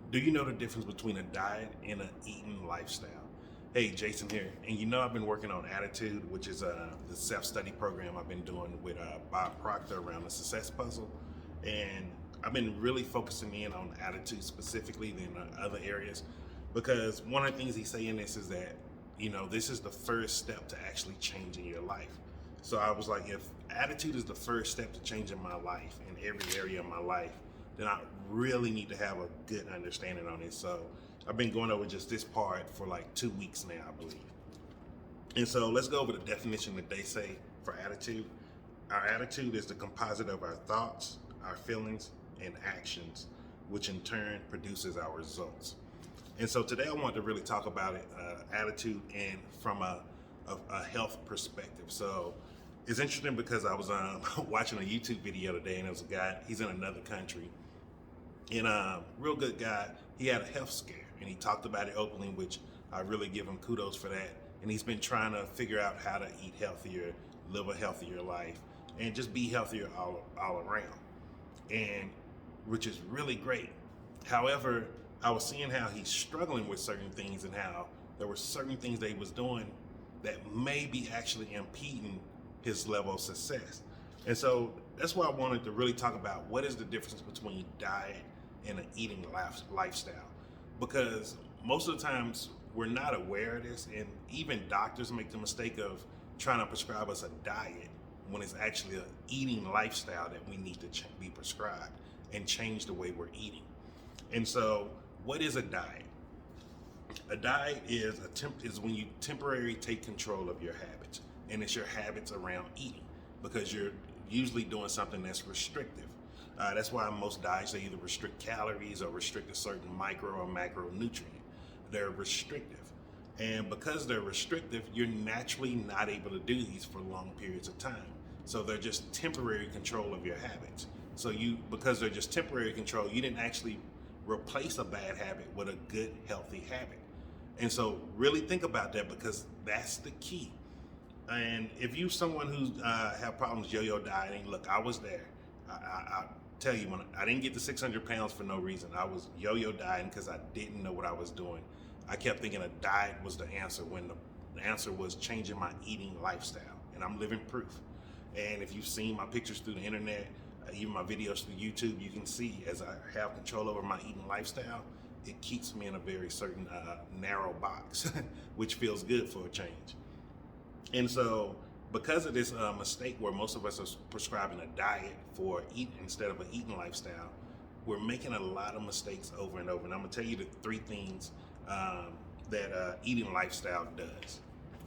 Do you know the difference between a diet and an eating lifestyle? Hey, Jason here, and I've been working on Attitude, which is the self-study program I've been doing with Bob Proctor around the success puzzle, and I've been really focusing in on attitude specifically than other areas, because one of the things he's saying this is that this is the first step to actually changing your life. So I was like, if attitude is the first step to changing my life in every area of my life, then I really need to have a good understanding on it. So I've been going over just this part for like 2 weeks now, I believe. And so let's go over the definition that they say for attitude. Our attitude is the composite of our thoughts, our feelings, and actions, which in turn produces our results. And so today I want to really talk about it, attitude, and from a health perspective. So it's interesting because I was watching a YouTube video today, and there was a guy, he's in another country, and real good guy. He had a health scare, and he talked about it openly, which I really give him kudos for that. And he's been trying to figure out how to eat healthier, live a healthier life, and just be healthier all around, and which is really great. However, I was seeing how he's struggling with certain things, and how there were certain things that he was doing that may be actually impeding his level of success. And so that's why I wanted to really talk about what is the difference between diet and an eating lifestyle. Because most of the times we're not aware of this, and even doctors make the mistake of trying to prescribe us a diet when it's actually an eating lifestyle that we need to be prescribed and change the way we're eating. And so what is a diet? A diet is when you temporarily take control of your habits, and it's your habits around eating, because you're usually doing something that's restrictive. That's why most diets, they either restrict calories or restrict a certain micro or macronutrient. They're restrictive, and because they're restrictive, you're naturally not able to do these for long periods of time. So they're just temporary control of your habits. So because they're just temporary control, you didn't actually replace a bad habit with a good, healthy habit. And so really think about that, because that's the key. And if you someone who's have problems yo-yo dieting, look, I was there. I tell you, when I didn't get to 600 pounds for no reason. I was yo-yo dieting because I didn't know what I was doing. I kept thinking a diet was the answer, when the answer was changing my eating lifestyle. And I'm living proof. And if you've seen my pictures through the internet, even my videos through YouTube, you can see as I have control over my eating lifestyle, it keeps me in a very certain narrow box, which feels good for a change. And so because of this mistake where most of us are prescribing a diet for eating instead of an eating lifestyle, we're making a lot of mistakes over and over. And I'm gonna tell you the three things that eating lifestyle does.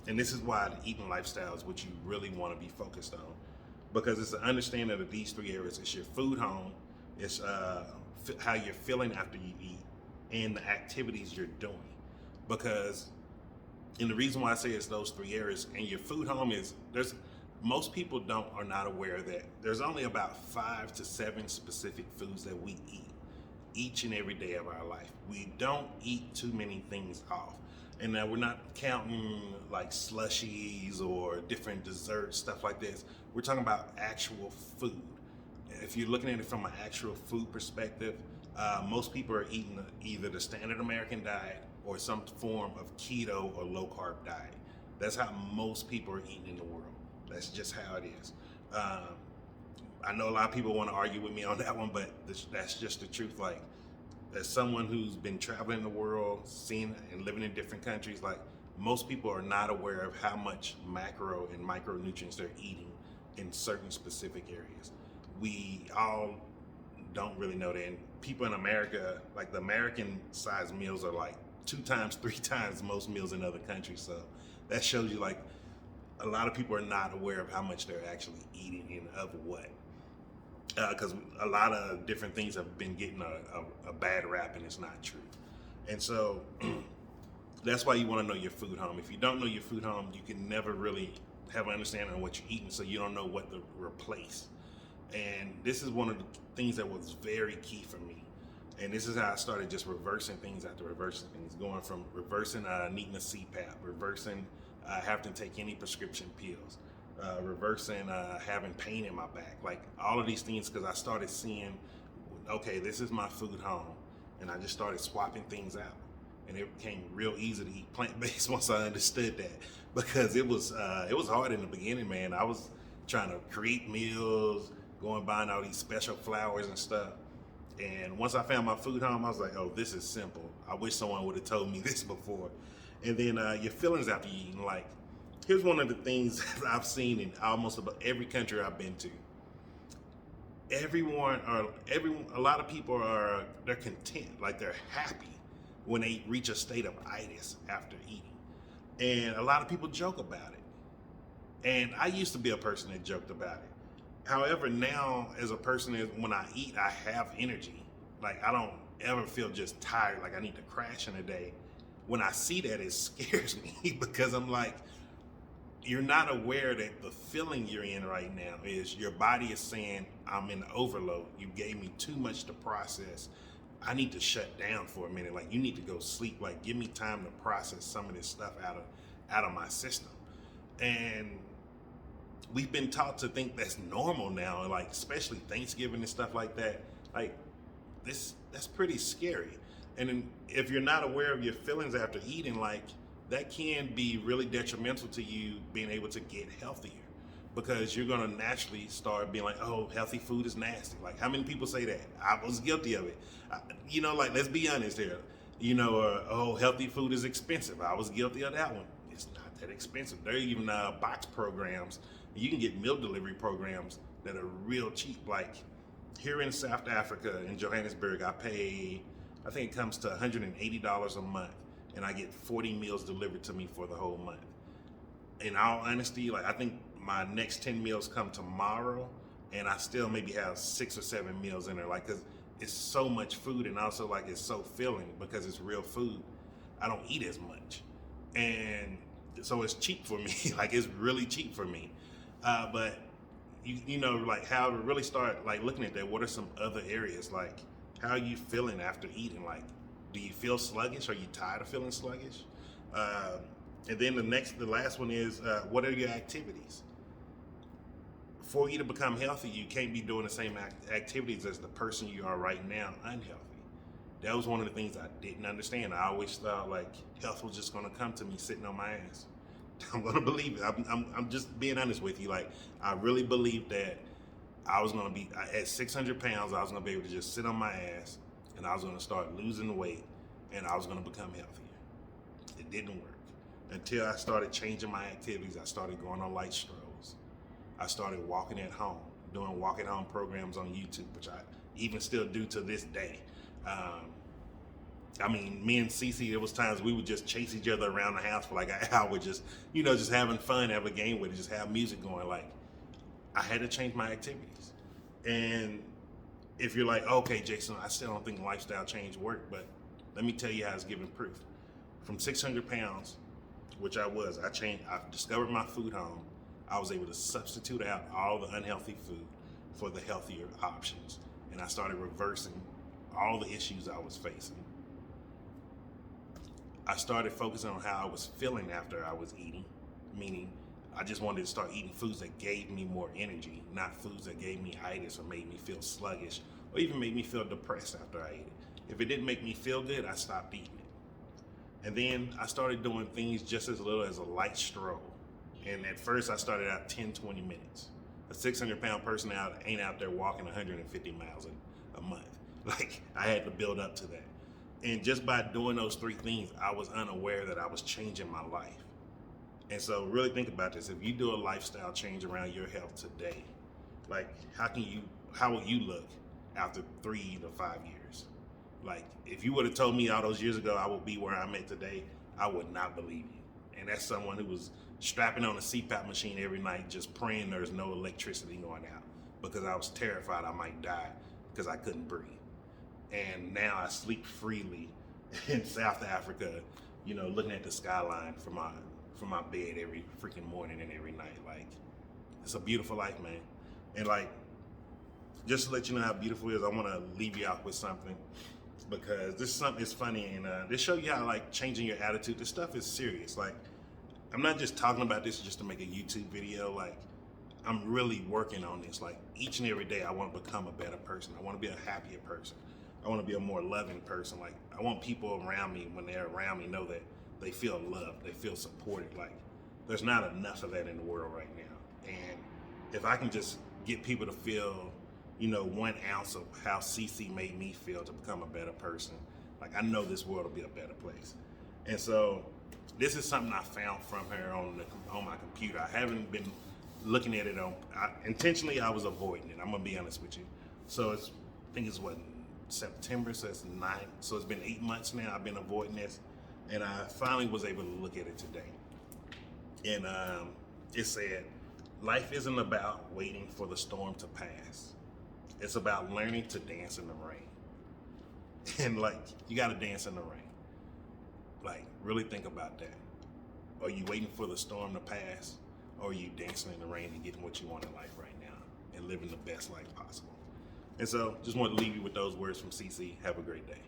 And this is why the eating lifestyle is what you really wanna be focused on, because it's the understanding of these three areas. It's your food home, it's how you're feeling after you eat, and the activities you're doing. And the reason why I say it's those three areas, and your food home is, most people are not aware that there's only about 5 to 7 specific foods that we eat each and every day of our life. We don't eat too many things off. And now we're not counting like slushies or different desserts, stuff like this. We're talking about actual food. If you're looking at it from an actual food perspective, most people are eating either the standard American diet or some form of keto or low carb diet. That's how most people are eating in the world. That's just how it is. I know a lot of people want to argue with me on that one, but that's just the truth. Like, as someone who's been traveling the world, seeing and living in different countries, like, most people are not aware of how much macro and micronutrients they're eating in certain specific areas. We all don't really know that. And people in America, like, the American sized meals are like 2 times, 3 times most meals in other countries. So that shows you, like, a lot of people are not aware of how much they're actually eating and of what. Because a lot of different things have been getting a bad rap, and it's not true. And so that's why you want to know your food home. If you don't know your food home, you can never really have an understanding of what you're eating, so you don't know what to replace. And this is one of the things that was very key for me. And this is how I started just reversing things after reversing things, going from reversing needing a CPAP, reversing having to take any prescription pills, reversing having pain in my back, like all of these things, because I started seeing, okay, this is my food home, and I just started swapping things out. And it became real easy to eat plant-based once I understood that, because it was hard in the beginning, man. I was trying to create meals, going buying all these special flours and stuff. And once I found my food home, I was like, oh, this is simple. I wish someone would have told me this before. And then your feelings after eating, like, here's one of the things that I've seen in almost about every country I've been to. A lot of people they're content, like they're happy when they reach a state of itis after eating. And a lot of people joke about it. And I used to be a person that joked about it. However, now as a person, when I eat, I have energy. Like, I don't ever feel just tired, like I need to crash in a day. When I see that, it scares me because I'm like, you're not aware that the feeling you're in right now is your body is saying, I'm in overload. You gave me too much to process. I need to shut down for a minute. Like, you need to go sleep. Like, give me time to process some of this stuff out of my system. And we've been taught to think that's normal now, like especially Thanksgiving and stuff like that. Like, that's pretty scary. And then if you're not aware of your feelings after eating, like, that can be really detrimental to you being able to get healthier, because you're gonna naturally start being like, oh, healthy food is nasty. Like, how many people say that? I was guilty of it. Like, let's be honest here. Oh, healthy food is expensive. I was guilty of that one. It's not that expensive. There are even box programs. You can get meal delivery programs that are real cheap. Like, here in South Africa, in Johannesburg, I think it comes to $180 a month, and I get 40 meals delivered to me for the whole month. In all honesty, like, I think my next 10 meals come tomorrow, and I still maybe have 6 or 7 meals in there, like, because it's so much food, and also, like, it's so filling because it's real food. I don't eat as much, and so it's cheap for me. Like, it's really cheap for me. But like, how to really start like looking at that. What are some other areas? Like, how are you feeling after eating? Like, do you feel sluggish? Are you tired of feeling sluggish? And then the last one is, what are your activities? For you to become healthy, you can't be doing the same activities as the person you are right now, unhealthy. That was one of the things I didn't understand. I always thought, like, health was just gonna come to me sitting on my ass. I'm gonna believe it. I'm just being honest with you. Like, I really believed that I was gonna be at 600 pounds. I was gonna be able to just sit on my ass, and I was gonna start losing weight, and I was gonna become healthier. It didn't work until I started changing my activities. I started going on light strolls. I started walking at home, doing walk at home programs on YouTube, which I even still do to this day. Me and Cece, there was times we would just chase each other around the house for like an hour, just having fun, have a game with it, just have music going. Like, I had to change my activities. And if you're like, okay, Jason, I still don't think lifestyle change worked, but let me tell you how it's given proof. From 600 pounds, which I discovered my food home. I was able to substitute out all the unhealthy food for the healthier options. And I started reversing all the issues I was facing. I started focusing on how I was feeling after I was eating, meaning I just wanted to start eating foods that gave me more energy, not foods that gave me itis or made me feel sluggish or even made me feel depressed after I ate it. If it didn't make me feel good, I stopped eating it. And then I started doing things just as little as a light stroll. And at first I started out 10, 20 minutes. A 600-pound person ain't out there walking 150 miles a month. Like, I had to build up to that. And just by doing those 3 things, I was unaware that I was changing my life. And so really think about this. If you do a lifestyle change around your health today, like, how will you look after 3 to 5 years? Like, if you would have told me all those years ago I would be where I'm at today, I would not believe you. And that's someone who was strapping on a CPAP machine every night, just praying there's no electricity going out, because I was terrified I might die because I couldn't breathe. And now I sleep freely in South Africa, looking at the skyline from my bed every freaking morning and every night. Like, it's a beautiful life, man. And like, just to let you know how beautiful it is, I want to leave you out with something, because this is something that's funny, and this show you how, like, changing your attitude. This stuff is serious. Like, I'm not just talking about this just to make a YouTube video. Like, I'm really working on this. Like, each and every day I want to become a better person. I want to be a happier person. I want to be a more loving person. Like, I want people around me, when they're around me, know that they feel loved, they feel supported. Like, there's not enough of that in the world right now. And if I can just get people to feel, 1 ounce of how CC made me feel to become a better person, like, I know this world will be a better place. And so this is something I found from her on my computer. I haven't been looking at it intentionally. I was avoiding it. I'm gonna be honest with you. So I think it's September, so it's 9. So it's been 8 months now. I've been avoiding this, and I finally was able to look at it today. And it said, life isn't about waiting for the storm to pass. It's about learning to dance in the rain. And like, you gotta dance in the rain. Like, really think about that. Are you waiting for the storm to pass? Or are you dancing in the rain and getting what you want in life right now and living the best life possible? And so, just want to leave you with those words from CC. Have a great day.